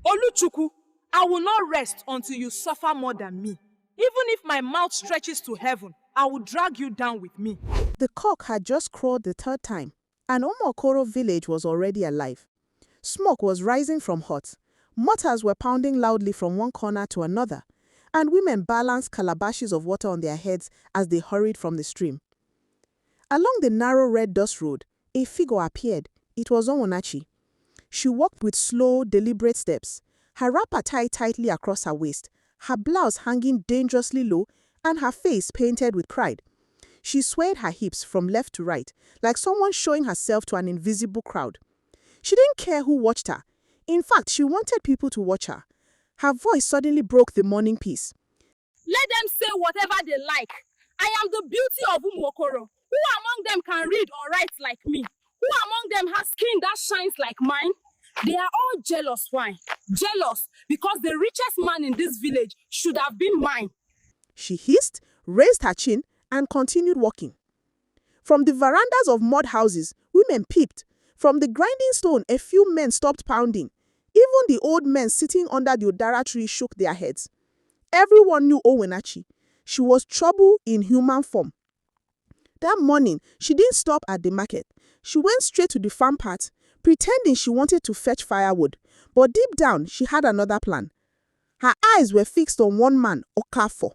Oluchuku, I will not rest until you suffer more than me. Even if my mouth stretches to heaven, I will drag you down with me. The cock had just crowed the third time, and Omokoro village was already alive. Smoke was rising from huts. Mortars were pounding loudly from one corner to another, and women balanced calabashes of water on their heads as they hurried from the stream. Along the narrow red dust road, a figure appeared. It was Onwonachi. She walked with slow, deliberate steps, her wrapper tied tightly across her waist, her blouse hanging dangerously low, and her face painted with pride. She swayed her hips from left to right, like someone showing herself to an invisible crowd. She didn't care who watched her. In fact, she wanted people to watch her. Her voice suddenly broke the morning peace. Let them say whatever they like. I am the beauty of Umokoro. Who among them can read or write like me? Who among them has skin that shines like mine? They are all jealous. Why? Jealous because the richest man in this village should have been mine. She hissed, raised her chin, and continued walking. From the verandas of mud houses, women peeped. From the grinding stone, a few men stopped pounding. Even the old men sitting under the Odara tree shook their heads. Everyone knew Onwonachi. She was trouble in human form. That morning, she didn't stop at the market. She went straight to the farm part, pretending she wanted to fetch firewood. But deep down, she had another plan. Her eyes were fixed on one man, Okafor.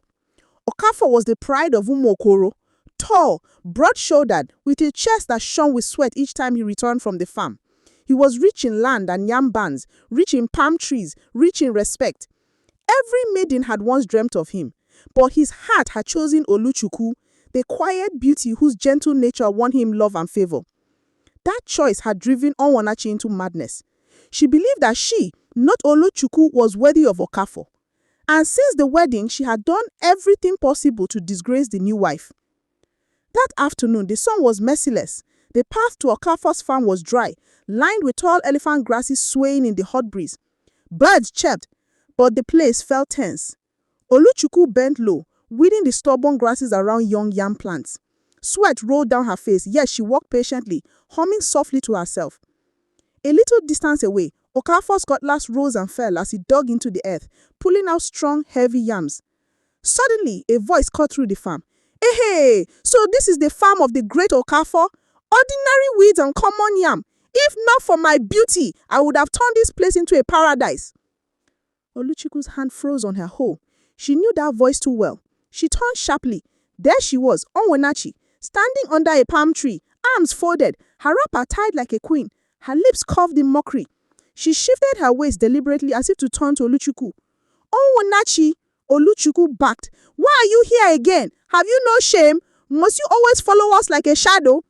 Okafor was the pride of Umokoro. Tall, broad-shouldered, with a chest that shone with sweat each time he returned from the farm. He was rich in land and yam bands, rich in palm trees, rich in respect. Every maiden had once dreamt of him, but his heart had chosen Oluchuku, the quiet beauty whose gentle nature won him love and favor. That choice had driven Onwonachi into madness. She believed that she, not Oluchuku, was worthy of Okafor. And since the wedding, she had done everything possible to disgrace the new wife. That afternoon, the sun was merciless. The path to Okafor's farm was dry, lined with tall elephant grasses swaying in the hot breeze. Birds chirped, but the place felt tense. Oluchuku bent low, weeding the stubborn grasses around young yam plants. Sweat rolled down her face, yet she walked patiently, humming softly to herself. A little distance away, Okafor's cutlass rose and fell as he dug into the earth, pulling out strong, heavy yams. Suddenly, a voice cut through the farm. Hey, so this is the farm of the great Okafor? Ordinary weeds and common yam. If not for my beauty, I would have turned this place into a paradise. Oluchuku's hand froze on her hoe. She knew that voice too well. She turned sharply. There she was, Onwonachi, standing under a palm tree, arms folded, her wrapper tied like a queen, her lips curved in mockery. She shifted her waist deliberately as if to turn to Oluchuku. Onwonachi, Oluchuku barked. Why are you here again? Have you no shame? Must you always follow us like a shadow?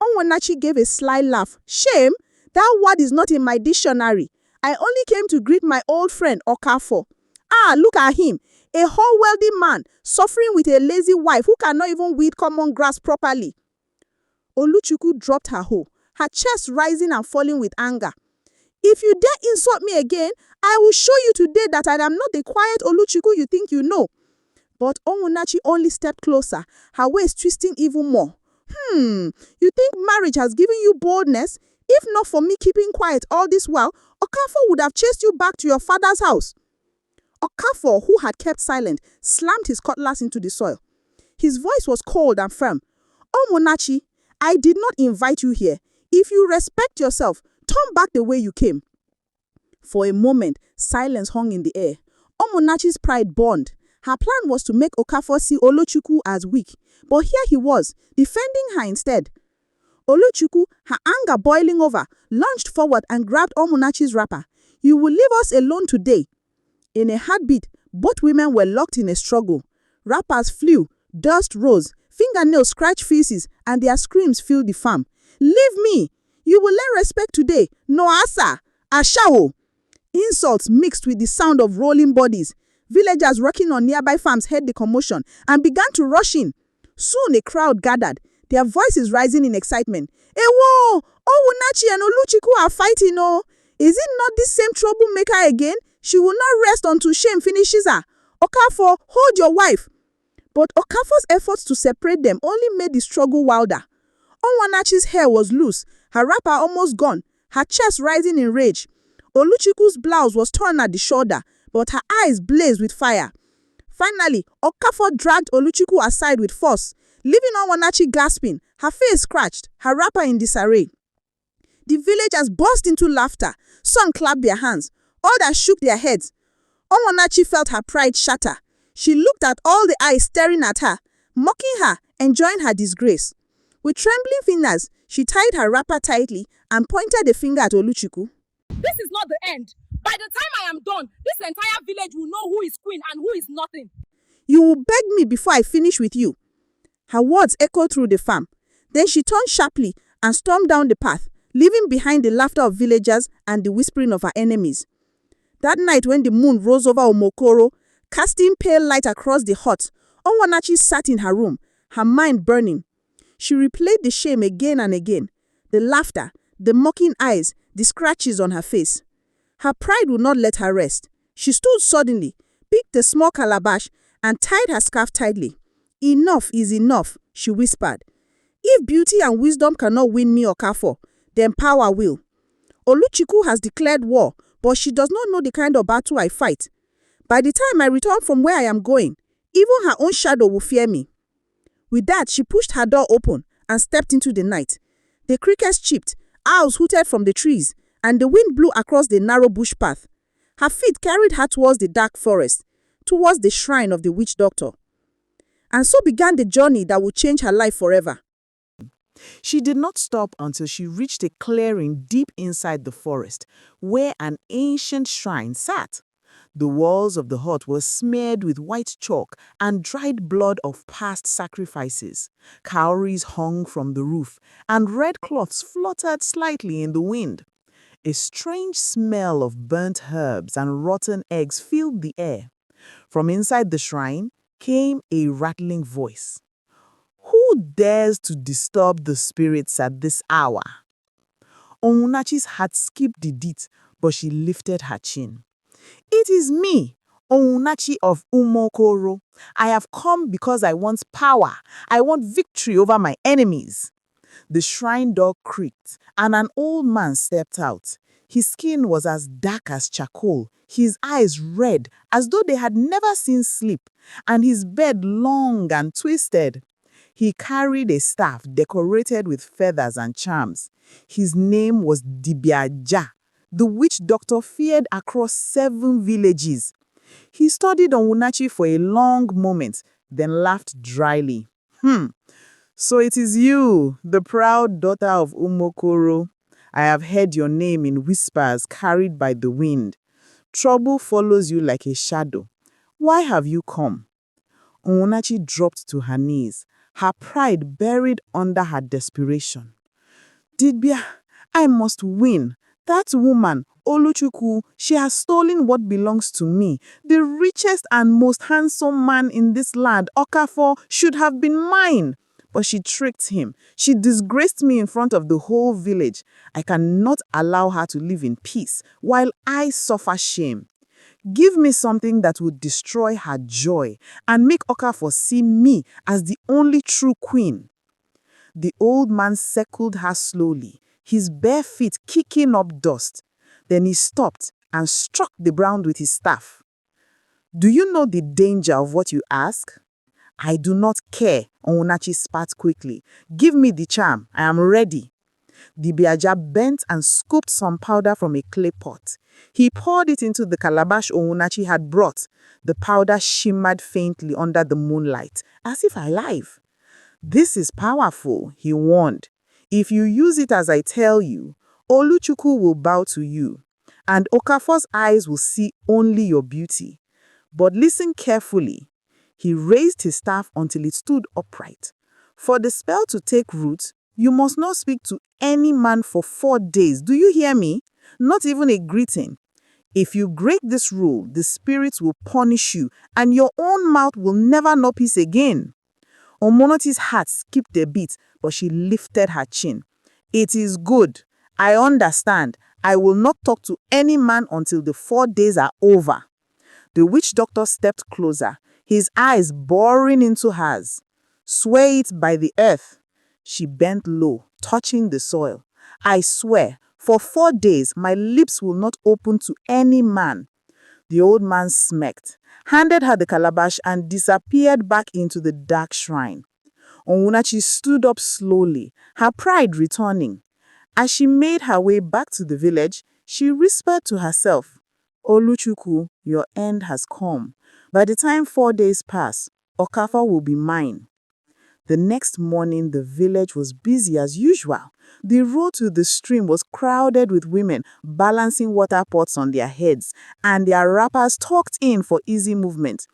Onwonachi gave a sly laugh. Shame? That word is not in my dictionary. I only came to greet my old friend Okafor. Ah, look at him. A whole wealthy man, suffering with a lazy wife who cannot even weed common grass properly. Oluchuku dropped her hoe, her chest rising and falling with anger. If you dare insult me again, I will show you today that I am not the quiet Oluchuku you think you know. But Onwonachi only stepped closer, her waist twisting even more. You think marriage has given you boldness? If not for me keeping quiet all this while, Okafor would have chased you back to your father's house. Okafor, who had kept silent, slammed his cutlass into the soil. His voice was cold and firm. Onwonachi, I did not invite you here. If you respect yourself, turn back the way you came. For a moment, silence hung in the air. Onwonachi's pride burned. Her plan was to make Okafor see Oluchuku as weak, but here he was, defending her instead. Oluchuku, her anger boiling over, lunged forward and grabbed Onwonachi's wrapper. You will leave us alone today. In a heartbeat, both women were locked in a struggle. Wrappers flew, dust rose, fingernails scratched faces, and their screams filled the farm. Leave me! You will learn respect today. No asa! Ashao! Insults mixed with the sound of rolling bodies. Villagers working on nearby farms heard the commotion and began to rush in. Soon a crowd gathered, their voices rising in excitement. Ewo! Onwonachi and Oluchuku are fighting, oh! Is it not this same troublemaker again? She will not rest until shame finishes her. Okafor, hold your wife. But Okafor's efforts to separate them only made the struggle wilder. Onwonachi's hair was loose, her wrapper almost gone, her chest rising in rage. Oluchiku's blouse was torn at the shoulder, but her eyes blazed with fire. Finally, Okafor dragged Oluchiku aside with force, leaving Onwanachi gasping, her face scratched, her wrapper in disarray. The villagers burst into laughter. Some clapped their hands, others shook their heads. Onwanachi felt her pride shatter. She looked at all the eyes staring at her, mocking her, enjoying her disgrace. With trembling fingers, she tied her wrapper tightly and pointed a finger at Oluchiku. This is not the end. By the time I am done, this entire village will know who is queen and who is nothing. You will beg me before I finish with you. Her words echoed through the farm. Then she turned sharply and stormed down the path, leaving behind the laughter of villagers and the whispering of her enemies. That night when the moon rose over Omokoro, casting pale light across the hut, Onwanachi sat in her room, her mind burning. She replayed the shame again and again, the laughter, the mocking eyes, the scratches on her face. Her pride would not let her rest. She stood suddenly, picked a small calabash, and tied her scarf tightly. Enough is enough, she whispered. If beauty and wisdom cannot win me Okafor, then power will. Oluchiku has declared war, but she does not know the kind of battle I fight. By the time I return from where I am going, even her own shadow will fear me. With that, she pushed her door open and stepped into the night. The crickets chirped, owls hooted from the trees, and the wind blew across the narrow bush path. Her feet carried her towards the dark forest, towards the shrine of the witch doctor. And so began the journey that would change her life forever. She did not stop until she reached a clearing deep inside the forest, where an ancient shrine sat. The walls of the hut were smeared with white chalk and dried blood of past sacrifices. Cowries hung from the roof, and red cloths fluttered slightly in the wind. A strange smell of burnt herbs and rotten eggs filled the air. From inside the shrine came a rattling voice. Who dares to disturb the spirits at this hour? Onwunachi's heart skipped a beat, but she lifted her chin. It is me, Onwunachi of Umokoro. I have come because I want power. I want victory over my enemies. The shrine door creaked, and an old man stepped out. His skin was as dark as charcoal, his eyes red, as though they had never seen sleep, and his beard long and twisted. He carried a staff decorated with feathers and charms. His name was Dibiaja, the witch doctor feared across 7 villages. He studied Onwunachi for a long moment, then laughed dryly. So it is you, the proud daughter of Umokoro. I have heard your name in whispers carried by the wind. Trouble follows you like a shadow. Why have you come? Onwunachi dropped to her knees, her pride buried under her desperation. Dibia, I must win. That woman, Oluchukwu, she has stolen what belongs to me. The richest and most handsome man in this land, Okafor, should have been mine. But she tricked him. She disgraced me in front of the whole village. I cannot allow her to live in peace while I suffer shame. Give me something that would destroy her joy and make Okafor see me as the only true queen. The old man circled her slowly, his bare feet kicking up dust. Then he stopped and struck the ground with his staff. Do you know the danger of what you ask? I do not care, Onwunachi spat quickly. Give me the charm. I am ready. The Dibiaja bent and scooped some powder from a clay pot. He poured it into the calabash Onwunachi had brought. The powder shimmered faintly under the moonlight, as if alive. This is powerful, he warned. If you use it as I tell you, Oluchukwu will bow to you, and Okafor's eyes will see only your beauty. But listen carefully. He raised his staff until it stood upright. For the spell to take root, you must not speak to any man for 4 days. Do you hear me? Not even a greeting. If you break this rule, the spirits will punish you, and your own mouth will never know peace again. Omonoti's heart skipped a beat, but she lifted her chin. It is good. I understand. I will not talk to any man until the 4 days are over. The witch doctor stepped closer, his eyes boring into hers. Swear it by the earth. She bent low, touching the soil. I swear, For 4 days, my lips will not open to any man." The old man smirked, handed her the calabash, and disappeared back into the dark shrine. Onwunachi stood up slowly, her pride returning. As she made her way back to the village, she whispered to herself, "Oluchuku, your end has come. By the time 4 days pass, Okafor will be mine." The next morning, the village was busy as usual. The road to the stream was crowded with women balancing water pots on their heads, and their wrappers tucked in for easy movement.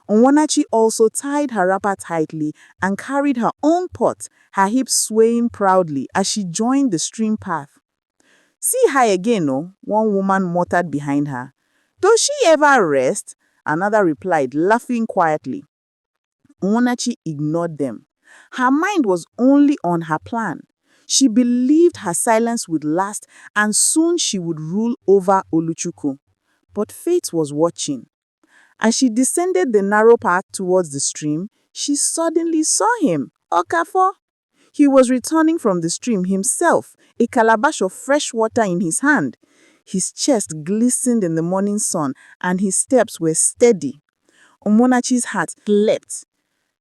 Onwanachi also tied her wrapper tightly and carried her own pot, her hips swaying proudly as she joined the stream path. "See her again, oh," one woman muttered behind her. "Does she ever rest?" Another replied, laughing quietly. Onwanachi ignored them. Her mind was only on her plan. She believed her silence would last, and soon she would rule over Oluchuku. But fate was watching. As she descended the narrow path towards the stream, she suddenly saw him, Okafor. He was returning from the stream himself, a calabash of fresh water in his hand. His chest glistened in the morning sun, and his steps were steady. Omonachi's heart leapt.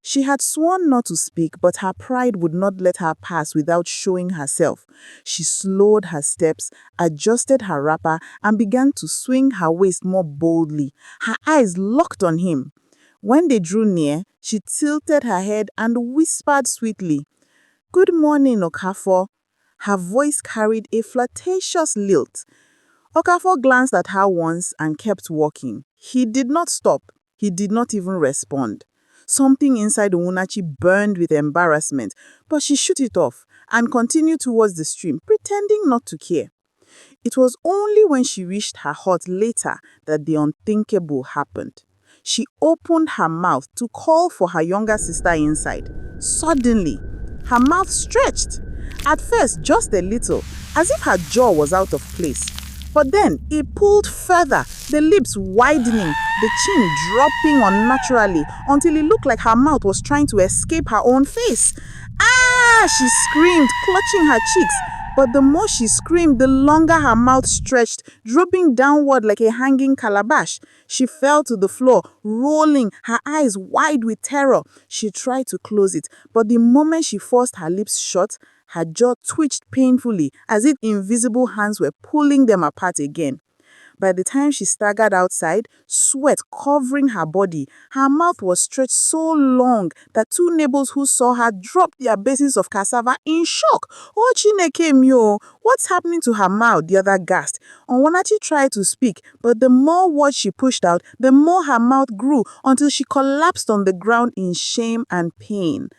She had sworn not to speak, but her pride would not let her pass without showing herself. She slowed her steps, adjusted her wrapper, and began to swing her waist more boldly, her eyes locked on him. When they drew near, she tilted her head and whispered sweetly, "Good morning, Okafor." Her voice carried a flirtatious lilt. Okafor glanced at her once and kept walking. He did not stop. He did not even respond. Something inside Onwunachi burned with embarrassment, but she shook it off and continued towards the stream, pretending not to care. It was only when she reached her hut later that the unthinkable happened. She opened her mouth to call for her younger sister inside. Suddenly, her mouth stretched. At first, just a little, as if her jaw was out of place. But then it pulled further, the lips widening, the chin dropping unnaturally until it looked like her mouth was trying to escape her own face. "Ah!" she screamed, clutching her cheeks. But the more she screamed, the longer her mouth stretched, dropping downward like a hanging calabash. She fell to the floor, rolling, her eyes wide with terror. She tried to close it, but the moment she forced her lips shut, her jaw twitched painfully, as if invisible hands were pulling them apart again. By the time she staggered outside, sweat covering her body, her mouth was stretched so long that two neighbors who saw her dropped their basins of cassava in shock. "Oh, Chineke mio, what's happening to her mouth?" the other gasped. Onwanachi tried to speak, but the more words she pushed out, the more her mouth grew until she collapsed on the ground in shame and pain.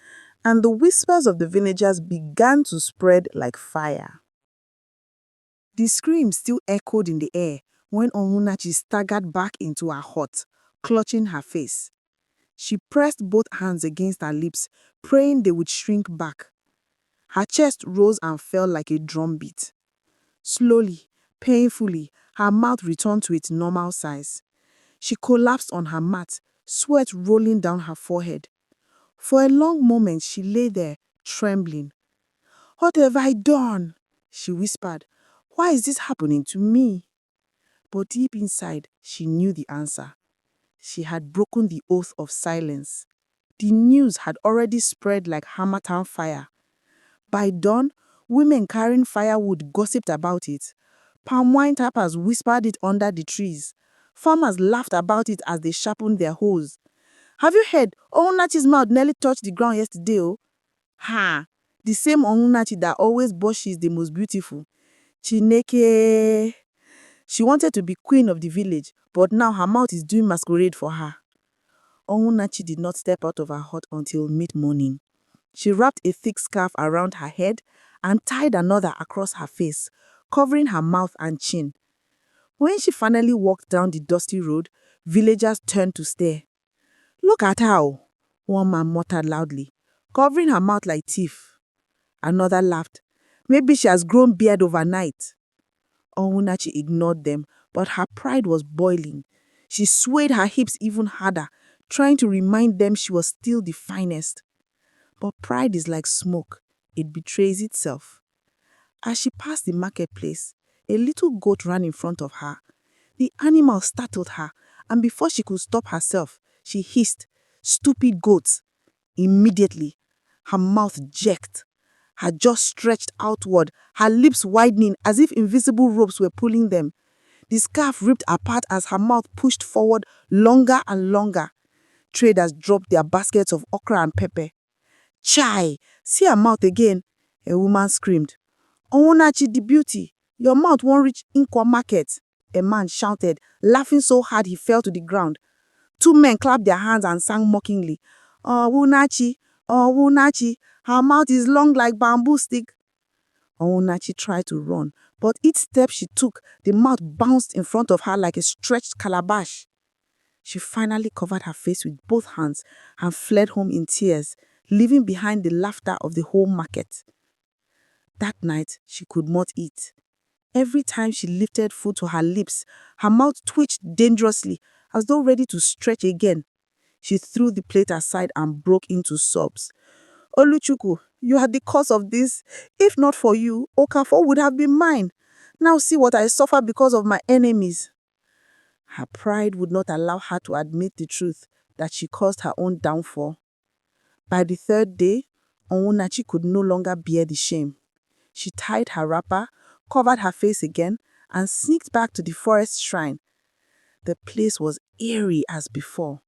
And the whispers of the villagers began to spread like fire. The scream still echoed in the air when Onwunachi staggered back into her hut, clutching her face. She pressed both hands against her lips, praying they would shrink back. Her chest rose and fell like a drumbeat. Slowly, painfully, her mouth returned to its normal size. She collapsed on her mat, sweat rolling down her forehead. For a long moment, she lay there, trembling. "What have I done?" she whispered. "Why is this happening to me?" But deep inside, she knew the answer. She had broken the oath of silence. The news had already spread like Hamatan fire. By dawn, women carrying firewood gossiped about it. Palm wine tappers whispered it under the trees. Farmers laughed about it as they sharpened their hoes. "Have you heard? Onwunachi's mouth nearly touched the ground yesterday, oh." Ha! The same Onwunachi that always boasts she's the most beautiful. Chineke. She wanted to be queen of the village, but now her mouth is doing masquerade for her. Onwunachi did not step out of her hut until mid-morning. She wrapped a thick scarf around her head and tied another across her face, covering her mouth and chin. When she finally walked down the dusty road, villagers turned to stare. "Look at her," one man muttered loudly, "covering her mouth like teeth." Another laughed. "Maybe she has grown beard overnight." Onwunachi ignored them, but her pride was boiling. She swayed her hips even harder, trying to remind them she was still the finest. But pride is like smoke. It betrays itself. As she passed the marketplace, A little goat ran in front of her. The animal startled her, and before she could stop herself, she hissed, "Stupid goats!" Immediately, her mouth jerked, her jaw stretched outward, her lips widening as if invisible ropes were pulling them. The scarf ripped apart as her mouth pushed forward longer and longer. Traders dropped their baskets of okra and pepper. "Chai! See her mouth again!" a woman screamed. "Onwunachi the beauty, your mouth won't reach Inkwa market," a man shouted, laughing so hard he fell to the ground. Two men clapped their hands and sang mockingly, "Onwunachi, Onwunachi, her mouth is long like bamboo stick." Onwunachi tried to run, but each step she took, the mouth bounced in front of her like a stretched calabash. She finally covered her face with both hands and fled home in tears, leaving behind the laughter of the whole market. That night, she could not eat. Every time she lifted food to her lips, her mouth twitched dangerously, as though ready to stretch again. She threw the plate aside and broke into sobs. "Oluchukwu, you are the cause of this. If not for you, Okafor would have been mine. Now see what I suffer because of my enemies." Her pride would not allow her to admit the truth that she caused her own downfall. By the third day, Onwunachi could no longer bear the shame. She tied her wrapper, covered her face again, and sneaked back to the forest shrine. The place was eerie as before.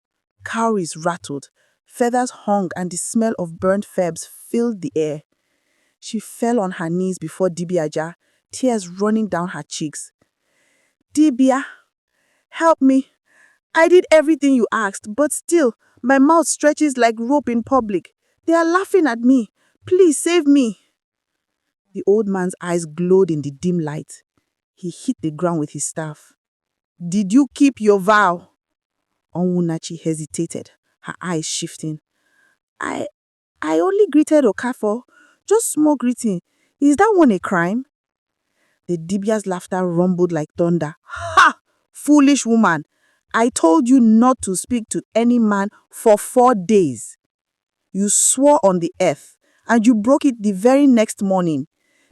Cowries rattled, feathers hung, and the smell of burnt feathers filled the air. She fell on her knees before Dibiaja, tears running down her cheeks. "Dibia, help me. I did everything you asked, but still, my mouth stretches like rope in public. They are laughing at me. Please save me." The old man's eyes glowed in the dim light. He hit the ground with his staff. "Did you keep your vow?" Onwunachi hesitated, her eyes shifting. I only greeted Okafor. Just small greeting. Is that one a crime?" The Dibia's laughter rumbled like thunder. "Ha! Foolish woman! I told you not to speak to any man for 4 days. You swore on the earth, and you broke it the very next morning.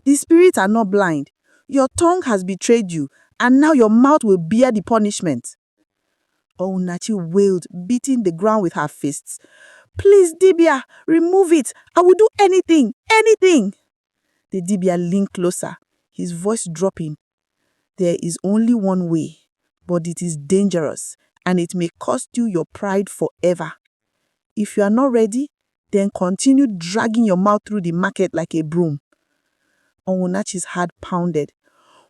The spirits are not blind. Your tongue has betrayed you, and now your mouth will bear the punishment." Onwunachi wailed, beating the ground with her fists. "Please, Dibia, remove it. I will do anything, anything." The Dibia leaned closer, his voice dropping. "There is only one way, but it is dangerous, and it may cost you your pride forever. If you are not ready, then continue dragging your mouth through the market like a broom." Onwunachi's heart pounded.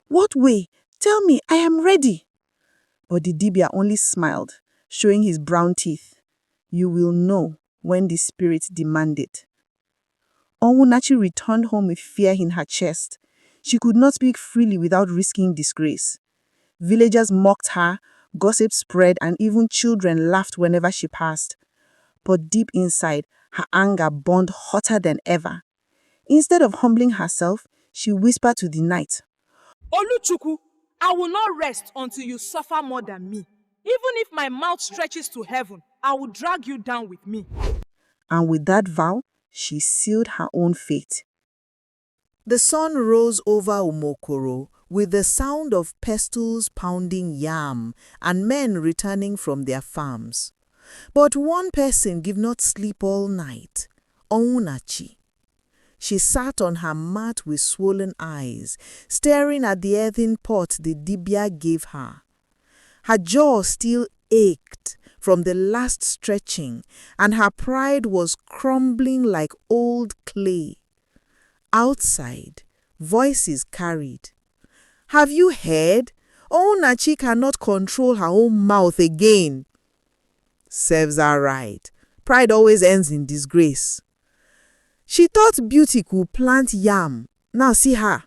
"What way? Tell me, I am ready." But the Dibia only smiled, showing his brown teeth. "You will know when the spirits demand it." Onwunachi returned home with fear in her chest. She could not speak freely without risking disgrace. Villagers mocked her, gossip spread, and even children laughed whenever she passed. But deep inside, her anger burned hotter than ever. Instead of humbling herself, she whispered to the night, Oluchukwu, I will not rest until you suffer more than me. Even if my mouth stretches to heaven, I will drag you down with me. and with that vow, she sealed her own fate. The sun rose over Umokoro with the sound of pestles pounding yam and men returning from their farms. But one person did not sleep all night, Onwunachi. She sat on her mat with swollen eyes, staring at the earthen pot the Dibia gave her. Her jaw still ached from the last stretching, and her pride was crumbling like old clay. Outside, voices carried. "Have you heard? Onwunachi cannot control her own mouth again." "Serves her right. Pride always ends in disgrace." "She thought beauty could plant yam. Now see her."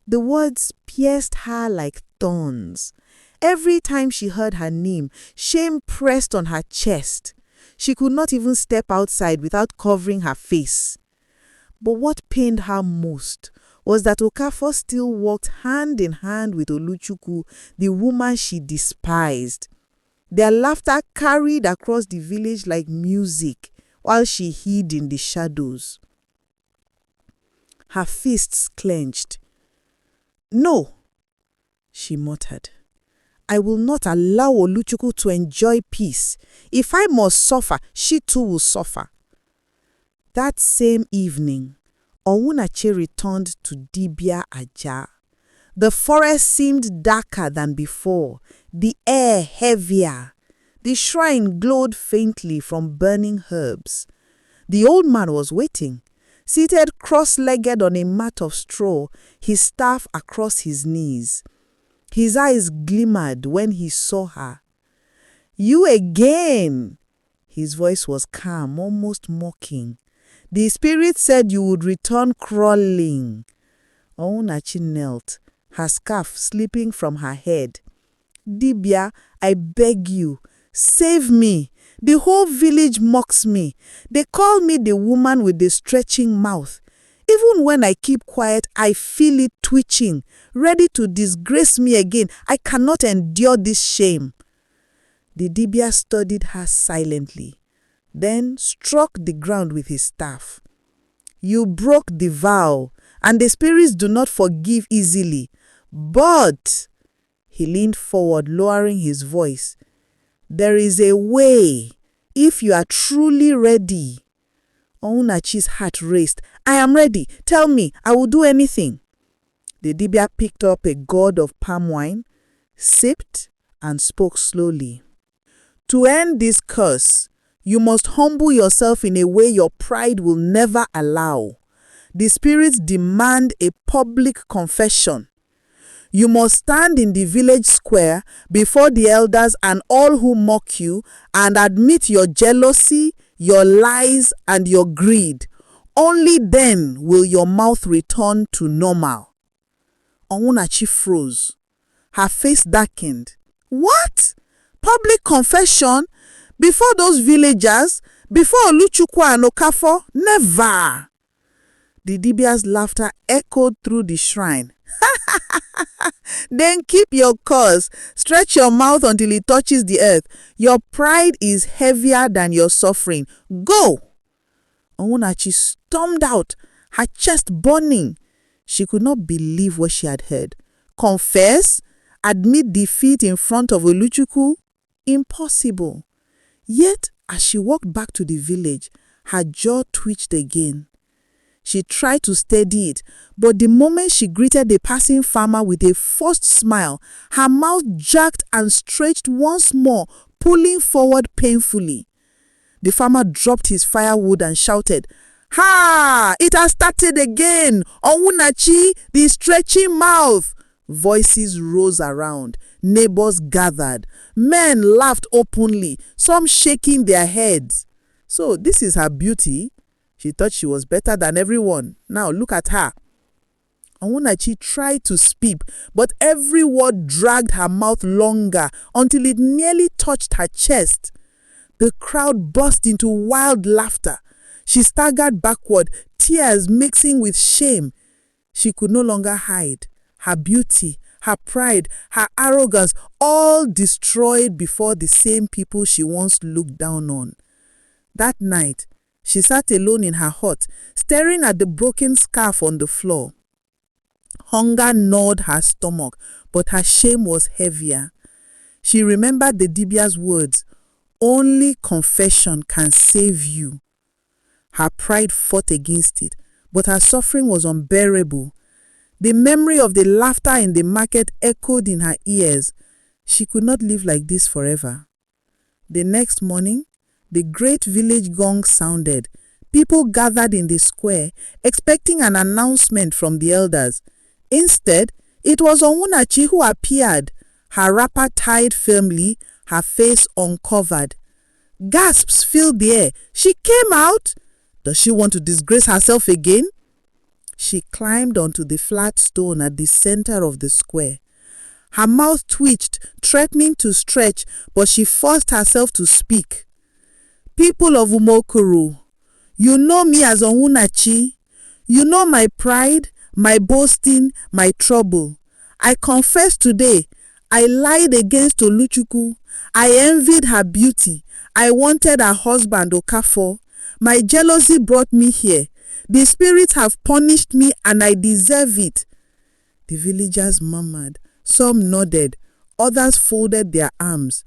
The words pierced her like thorns. Every time she heard her name, shame pressed on her chest. She could not even step outside without covering her face. But what pained her most was that Okafor still walked hand in hand with Oluchukwu, the woman she despised. Their laughter carried across the village like music while she hid in the shadows. Her fists clenched. "No, she muttered. I will not allow Oluchukwu to enjoy peace. If I must suffer, she too will suffer. That same evening, Owunachi returned to Dibia Aja. The forest seemed darker than before, the air heavier. The shrine glowed faintly from burning herbs. The old man was waiting, seated cross-legged on a mat of straw, his staff across his knees. His eyes glimmered when he saw her. You again! His voice was calm, almost mocking. The spirit said you would return crawling. Owunachi knelt, her scarf slipping from her head. Dibia, I beg you, save me. The whole village mocks me. They call me the woman with the stretching mouth. Even when I keep quiet, I feel it twitching, ready to disgrace me again. I cannot endure this shame. The Dibia studied her silently, then struck the ground with his staff. You broke the vow, and the spirits do not forgive easily. But, he leaned forward, lowering his voice, there is a way, if you are truly ready. Owunachi's heart raced. I am ready. Tell me, I will do anything. The Dibia picked up a gourd of palm wine, sipped, and spoke slowly. To end this curse, you must humble yourself in a way your pride will never allow. The spirits demand a public confession. You must stand in the village square before the elders and all who mock you and admit your jealousy, your lies, and your greed. Only then will your mouth return to normal. Owunachi froze. Her face darkened. What? Public confession? Before those villagers? Before Oluchukwu and Okafo? Never! The Dibia's laughter echoed through the shrine. Then keep your curse. Stretch your mouth until it touches the earth. Your pride is heavier than your suffering. Go! Owunachi stormed out, her chest burning. She could not believe what she had heard. Confess? Admit defeat in front of Oluchukwu? Impossible. Yet, as she walked back to the village, her jaw twitched again. She tried to steady it, but the moment she greeted the passing farmer with a forced smile, her mouth jerked and stretched once more, pulling forward painfully. The farmer dropped his firewood and shouted, Ha! It has started again! Owunachi, the stretching mouth! Voices rose around. Neighbors gathered. Men laughed openly, some shaking their heads. So this is her beauty? She thought she was better than everyone. Now look at her. Owunachi tried to speak, but every word dragged her mouth longer until it nearly touched her chest. The crowd burst into wild laughter. She staggered backward, tears mixing with shame. She could no longer hide. Her beauty, her pride, her arrogance, all destroyed before the same people she once looked down on. That night, she sat alone in her hut, staring at the broken scarf on the floor. Hunger gnawed her stomach, but her shame was heavier. She remembered the Dibia's words, only confession can save you. Her pride fought against it, but her suffering was unbearable. The memory of the laughter in the market echoed in her ears. She could not live like this forever. The next morning, the great village gong sounded. People gathered in the square, expecting an announcement from the elders. Instead, it was Owunachi who appeared, her wrapper tied firmly, her face uncovered. Gasps filled the air. She came out? Does she want to disgrace herself again? She climbed onto the flat stone at the center of the square. Her mouth twitched, threatening to stretch, but she forced herself to speak. People of Umokoro, you know me as Owunachi. You know my pride, my boasting, my trouble. I confess today, I lied against Oluchukwu. I envied her beauty. I wanted her husband Okafo. My jealousy brought me here. The spirits have punished me and I deserve it. The villagers murmured, Some nodded, others folded their arms.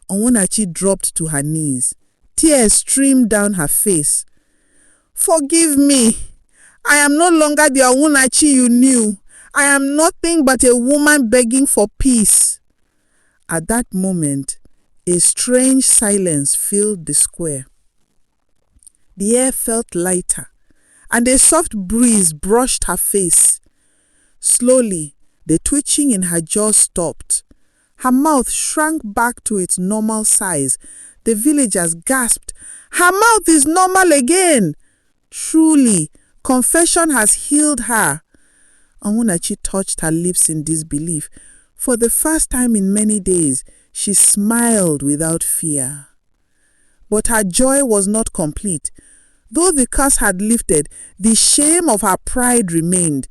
Onwunachi dropped to her knees. Tears streamed down her face. Forgive me. I am no longer the Onwunachi you knew. I am nothing but a woman begging for peace. At that moment, a strange silence filled the square. The air felt lighter, and a soft breeze brushed her face. Slowly, the twitching in her jaw stopped. Her mouth shrank back to its normal size. The villagers gasped, "Her mouth is normal again!" Truly, confession has healed her. Onwunachi touched her lips in disbelief. For the first time in many days, she smiled without fear. But her joy was not complete. Though the curse had lifted, the shame of her pride remained.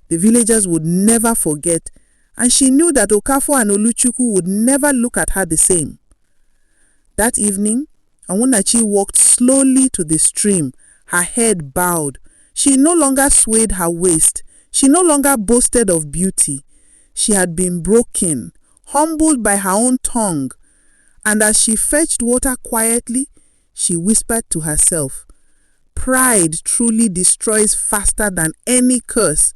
The villagers would never forget, and she knew that Okafo and Oluchukwu would never look at her the same. That evening, Onwunachi walked slowly to the stream, her head bowed. She no longer swayed her waist. She no longer boasted of beauty. She had been broken, humbled by her own tongue. And as she fetched water quietly, she whispered to herself, "Pride truly destroys faster than any curse.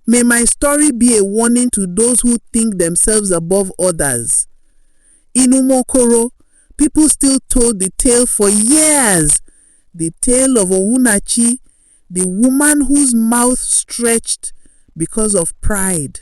May my story be a warning to those who think themselves above others." In Umokoro, people still told the tale for years. The tale of Onwunachi, the woman whose mouth stretched because of pride.